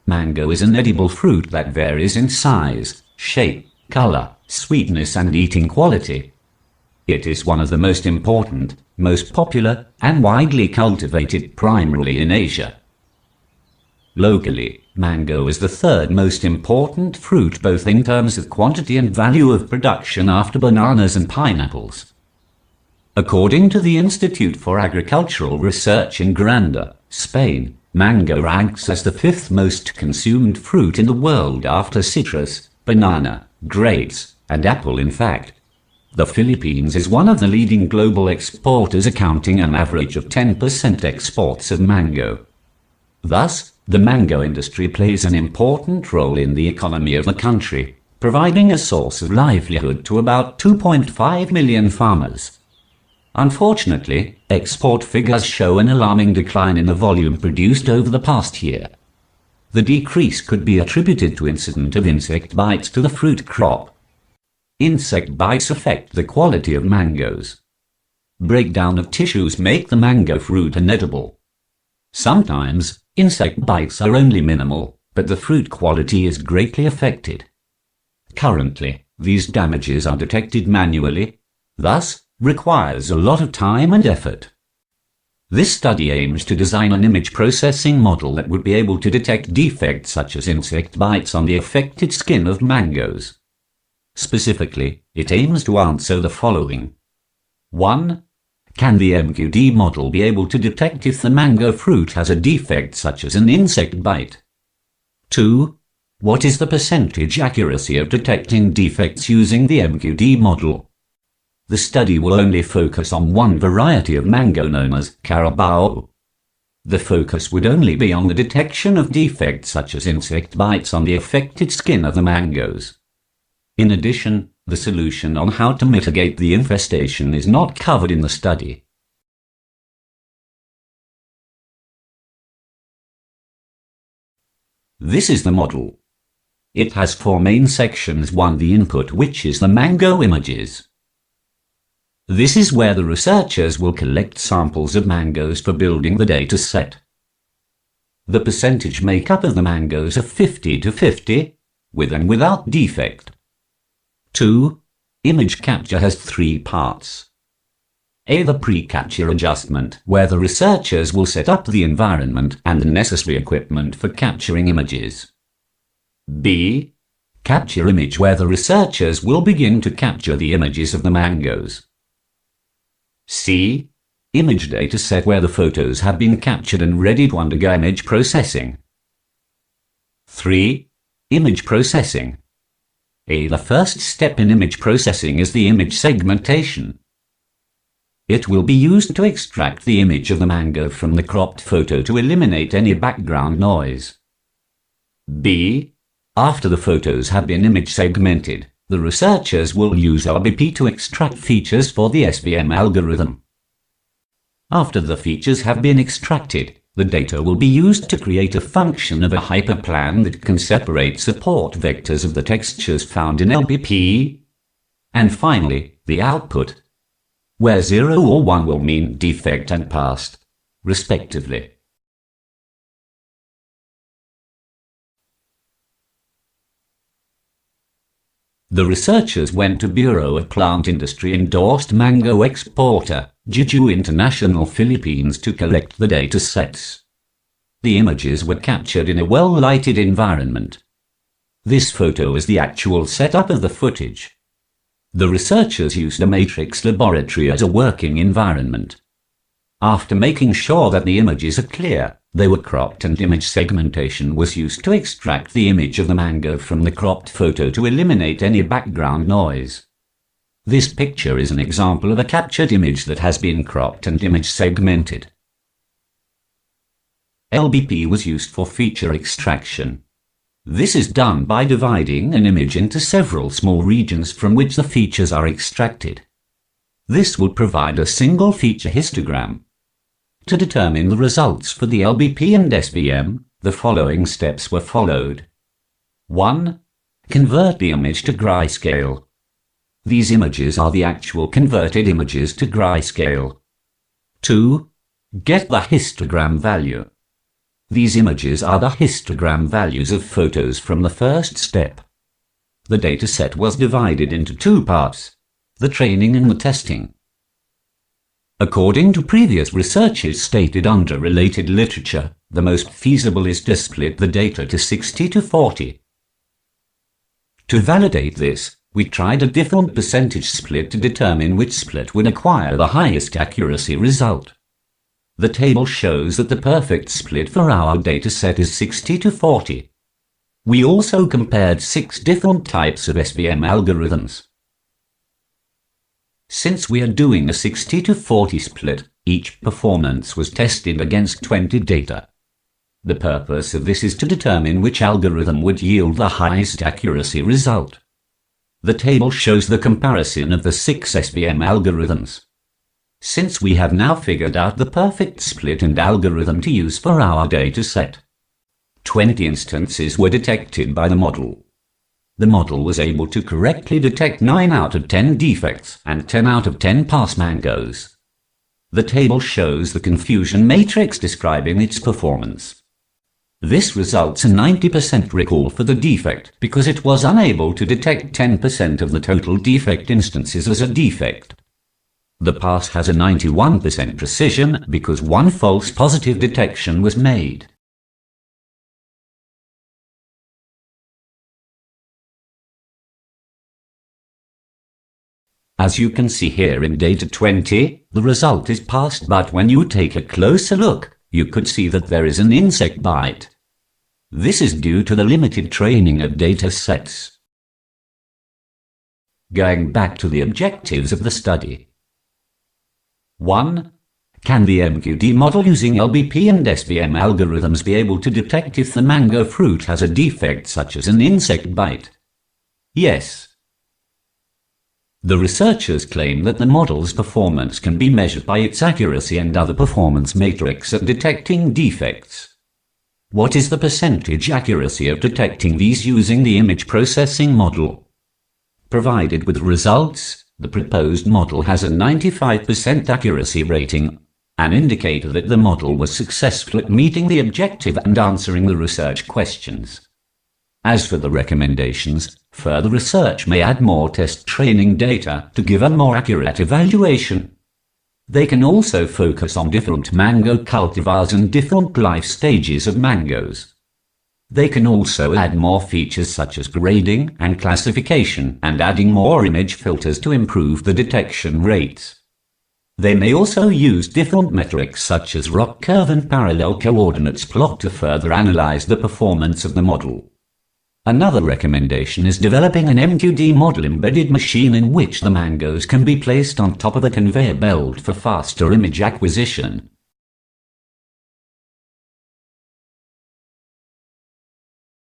Mango is an edible fruit that varies in size, shape, color, sweetness and eating quality. It is one of the most important, most popular, and widely cultivated primarily in Asia. Locally, mango is the third most important fruit both in terms of quantity and value of production after bananas and pineapples. According to the Institute for Agricultural Research in Granada, Spain, mango ranks as the fifth most consumed fruit in the world after citrus, banana, grapes, and apple. In fact, the Philippines is one of the leading global exporters, accounting an average of 10% exports of mango. Thus, the mango industry plays an important role in the economy of the country, providing a source of livelihood to about 2.5 million farmers. Unfortunately, export figures show an alarming decline in the volume produced over the past year. The decrease could be attributed to incidence of insect bites to the fruit crop. Insect bites affect the quality of mangoes. Breakdown of tissues make the mango fruit inedible. Sometimes, insect bites are only minimal, but the fruit quality is greatly affected. Currently, these damages are detected manually, thus requires a lot of time and effort. This study aims to design an image processing model that would be able to detect defects such as insect bites on the affected skin of mangoes. Specifically, it aims to answer the following. 1. Can the MQD model be able to detect if the mango fruit has a defect such as an insect bite? 2. What is the percentage accuracy of detecting defects using the MQD model? The study will only focus on one variety of mango known as Carabao. The focus would only be on the detection of defects such as insect bites on the affected skin of the mangoes. In addition, the solution on how to mitigate the infestation is not covered in the study. This is the model. It has four main sections. 1. The input, which is the mango images. This is where the researchers will collect samples of mangoes for building the data set. The percentage makeup of the mangoes are 50 to 50, with and without defect. 2. Image capture has three parts. A. The pre-capture adjustment, where the researchers will set up the environment and the necessary equipment for capturing images. B. Capture image, where the researchers will begin to capture the images of the mangoes. C. Image data set, where the photos have been captured and ready to undergo image processing. 3. Image processing. A. The first step in image processing is the image segmentation. It will be used to extract the image of the mango from the cropped photo to eliminate any background noise. B. After the photos have been image segmented, the researchers will use LBP to extract features for the SVM algorithm. After the features have been extracted, the data will be used to create a function of a hyperplan that can separate support vectors of the textures found in LBP. And finally, the output, where 0 or 1 will mean defect and passed, respectively. The researchers went to Bureau of Plant Industry endorsed mango exporter, Juju International Philippines, to collect the data sets. The images were captured in a well-lighted environment. This photo is the actual setup of the footage. The researchers used a matrix laboratory as a working environment. After making sure that the images are clear, they were cropped and image segmentation was used to extract the image of the mango from the cropped photo to eliminate any background noise. This picture is an example of a captured image that has been cropped and image segmented. LBP was used for feature extraction. This is done by dividing an image into several small regions from which the features are extracted. This would provide a single feature histogram. To determine the results for the LBP and SVM, the following steps were followed. 1. Convert the image to grayscale. These images are the actual converted images to grayscale. 2. Get the histogram value. These images are the histogram values of photos from the first step. The dataset was divided into two parts, the training and the testing. According to previous researches stated under related literature, the most feasible is to split the data to 60-40. To validate this, we tried a different percentage split to determine which split would acquire the highest accuracy result. The table shows that the perfect split for our dataset is 60-40. We also compared 6 different types of SVM algorithms. Since we are doing a 60-40 split, each performance was tested against 20 data. The purpose of this is to determine which algorithm would yield the highest accuracy result. The table shows the comparison of the 6 SVM algorithms. Since we have now figured out the perfect split and algorithm to use for our dataset, 20 instances were detected by the model. The model was able to correctly detect 9 out of 10 defects and 10 out of 10 pass mangoes. The table shows the confusion matrix describing its performance. This results in 90% recall for the defect because it was unable to detect 10% of the total defect instances as a defect. The pass has a 91% precision because one false positive detection was made. As you can see here in data 20, the result is passed, but when you take a closer look, you could see that there is an insect bite. This is due to the limited training of data sets. Going back to the objectives of the study. 1. Can the MQD model using LBP and SVM algorithms be able to detect if the mango fruit has a defect such as an insect bite? Yes. The researchers claim that the model's performance can be measured by its accuracy and other performance metrics at detecting defects. What is the percentage accuracy of detecting these using the image processing model? Provided with results, the proposed model has a 95% accuracy rating, an indicator that the model was successful at meeting the objective and answering the research questions. As for the recommendations, further research may add more test training data to give a more accurate evaluation. They can also focus on different mango cultivars and different life stages of mangoes. They can also add more features such as grading and classification and adding more image filters to improve the detection rates. They may also use different metrics such as ROC curve and parallel coordinates plot to further analyze the performance of the model. Another recommendation is developing an MQD model embedded machine in which the mangoes can be placed on top of a conveyor belt for faster image acquisition.